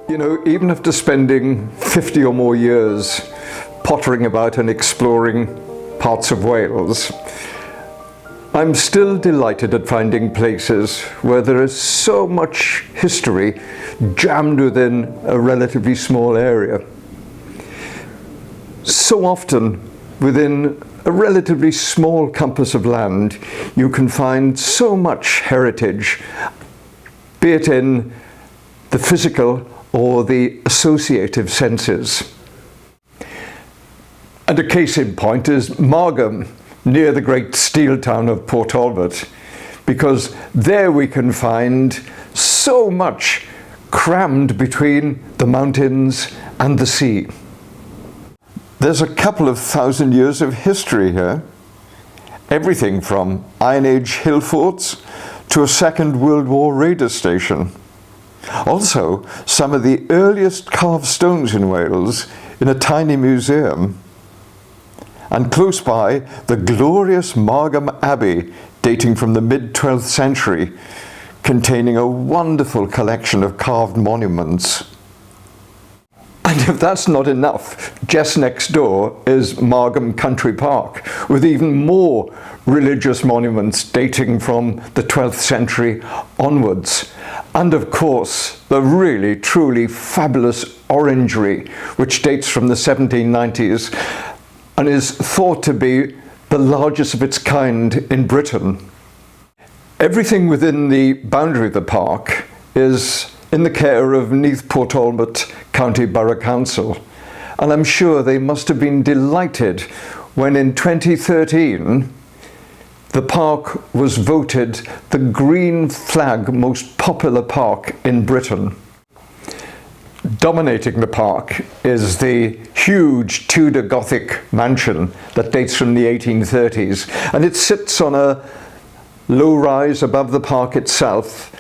You know, even after spending 50 or more years pottering about and exploring parts of Wales, I'm still delighted at finding places where there is so much history jammed within a relatively small area. So often, within a relatively small compass of land, you can find so much heritage, be it in the physical or the associative senses. And a case in point is Margam, near the great steel town of Port Talbot, because there we can find so much crammed between the mountains and the sea. There's a couple of thousand years of history here. Everything from Iron Age hill forts to a Second World War raider station. Also, some of the earliest carved stones in Wales in a tiny museum. And close by, the glorious Margam Abbey, dating from the mid-12th century, containing a wonderful collection of carved monuments. And if that's not enough, just next door is Margam Country Park, with even more religious monuments dating from the 12th century onwards. And of course, the really, truly fabulous orangery, which dates from the 1790s and is thought to be the largest of its kind in Britain. Everything within the boundary of the park is in the care of Neath Port Talbot County Borough Council, and I'm sure they must have been delighted when in 2013 the park was voted the green flag most popular park in Britain. Dominating the park is the huge Tudor Gothic mansion that dates from the 1830s, and it sits on a low rise above the park itself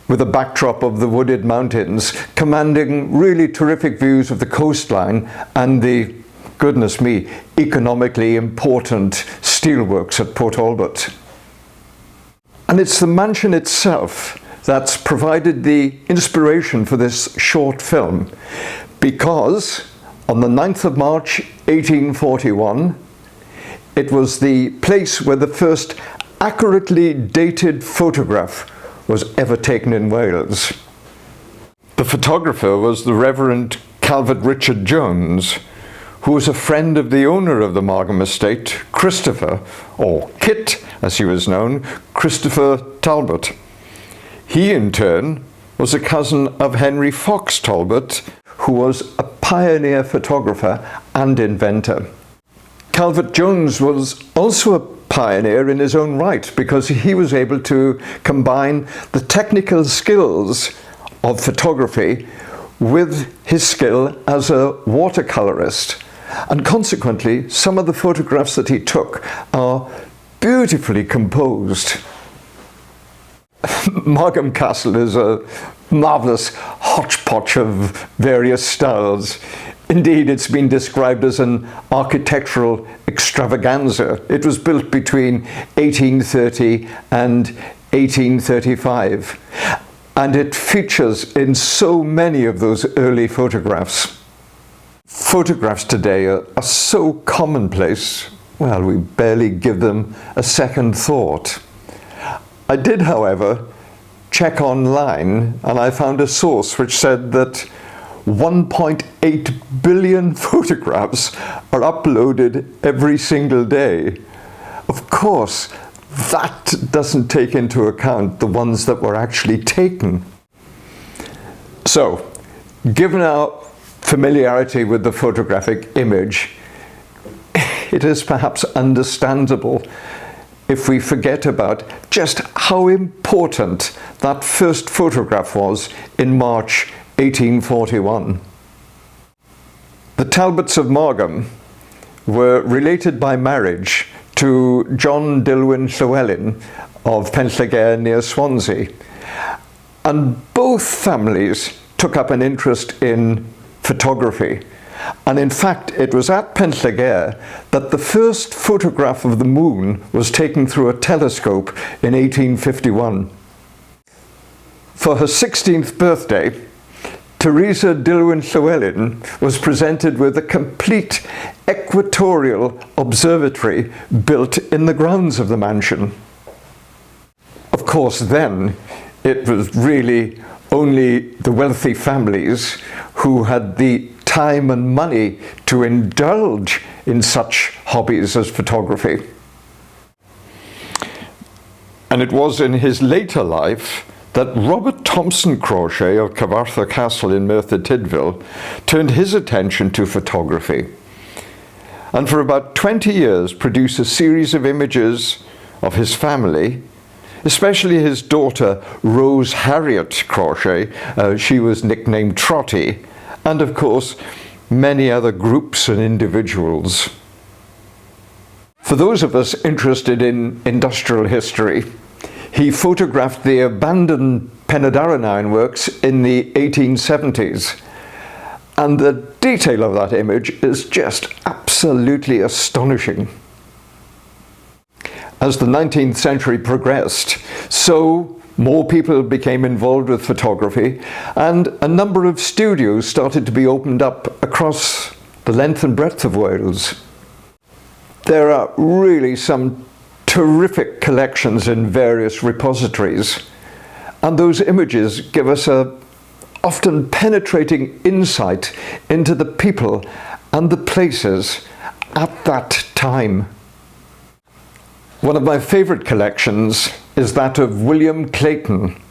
with a backdrop of the wooded mountains, commanding really terrific views of the coastline and the, goodness me, economically important steelworks at Port Talbot. And it's the mansion itself that's provided the inspiration for this short film, because on the 9th of March 1841, it was the place where the first accurately dated photograph was ever taken in Wales. The photographer was the Reverend Calvert Richard Jones, who was a friend of the owner of the Margam estate, Christopher, or Kit as he was known, Christopher Talbot. He in turn was a cousin of Henry Fox Talbot, who was a pioneer photographer and inventor. Calvert Jones was also a pioneer in his own right, because he was able to combine the technical skills of photography with his skill as a watercolorist. And consequently, some of the photographs that he took are beautifully composed. Margam Castle is a marvellous hodgepodge of various styles. Indeed, it's been described as an architectural extravaganza. It was built between 1830 and 1835, and it features in so many of those early photographs. Photographs today are so commonplace, well, we barely give them a second thought. I did, however, check online, and I found a source which said that 1.8 billion photographs are uploaded every single day. Of course, that doesn't take into account the ones that were actually taken. So, given our familiarity with the photographic image, it is perhaps understandable if we forget about just how important that first photograph was in March 1841. The Talbots of Margam were related by marriage to John Dilwyn Llywelyn of Penllygare near Swansea, and both families took up an interest in photography. And in fact, it was at Penllygare that the first photograph of the moon was taken through a telescope in 1851. For her 16th birthday, Teresa Dilwyn Llywelyn was presented with a complete equatorial observatory built in the grounds of the mansion. Of course, then, it was really only the wealthy families who had the time and money to indulge in such hobbies as photography. And it was in his later life that Robert Thompson Crawshay of Cyfarthfa Castle in Merthyr Tydfil turned his attention to photography, and for about 20 years produced a series of images of his family, especially his daughter Rose Harriet Crawshay. She was nicknamed Trotty, and of course many other groups and individuals. For those of us interested in industrial history, he photographed the abandoned Penydarren ironworks in the 1870s, and the detail of that image is just absolutely astonishing. As the 19th century progressed, so more people became involved with photography, and a number of studios started to be opened up across the length and breadth of Wales. There are really some terrific collections in various repositories, and those images give us a often penetrating insight into the people and the places at that time. One of my favourite collections is that of William Clayton,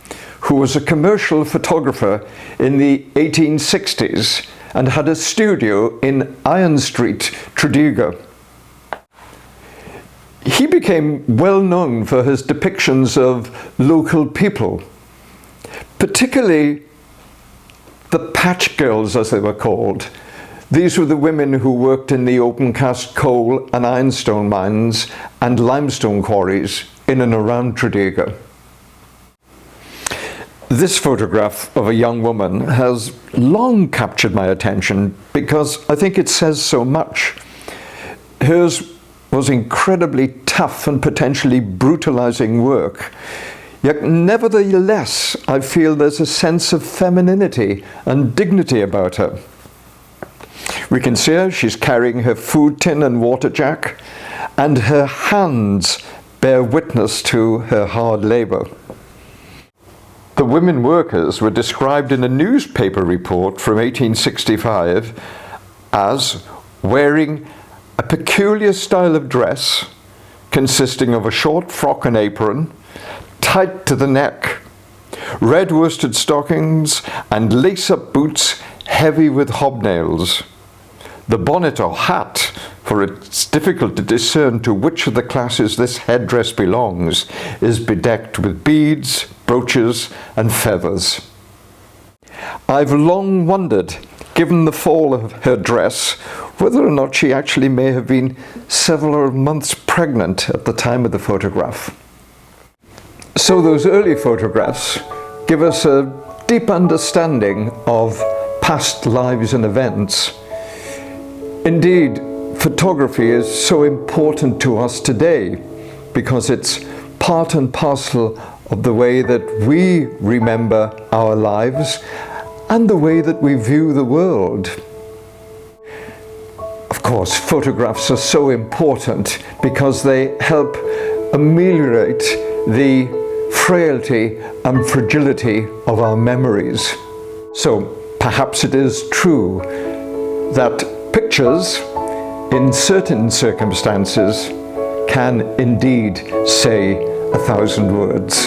who was a commercial photographer in the 1860s and had a studio in Iron Street, Tredegar. He became well known for his depictions of local people, particularly the patch girls, as they were called. These were the women who worked in the open cast coal and ironstone mines and limestone quarries in and around Tredegar. This photograph of a young woman has long captured my attention because I think it says so much. Hers was incredibly tough and potentially brutalizing work, yet nevertheless I feel there's a sense of femininity and dignity about her. We can see her, she's carrying her food tin and water jack, and her hands bear witness to her hard labour. The women workers were described in a newspaper report from 1865 as wearing a peculiar style of dress consisting of a short frock and apron, tight to the neck, red worsted stockings and lace-up boots heavy with hobnails. The bonnet or hat, for it's difficult to discern to which of the classes this headdress belongs, is bedecked with beads, brooches and feathers. I've long wondered, given the fall of her dress, whether or not she actually may have been several months pregnant at the time of the photograph. So those early photographs give us a deep understanding of past lives and events. Indeed, photography is so important to us today because it's part and parcel of the way that we remember our lives and the way that we view the world. Of course, photographs are so important because they help ameliorate the frailty and fragility of our memories. So perhaps it is true that pictures, in certain circumstances, can indeed say 1,000 words.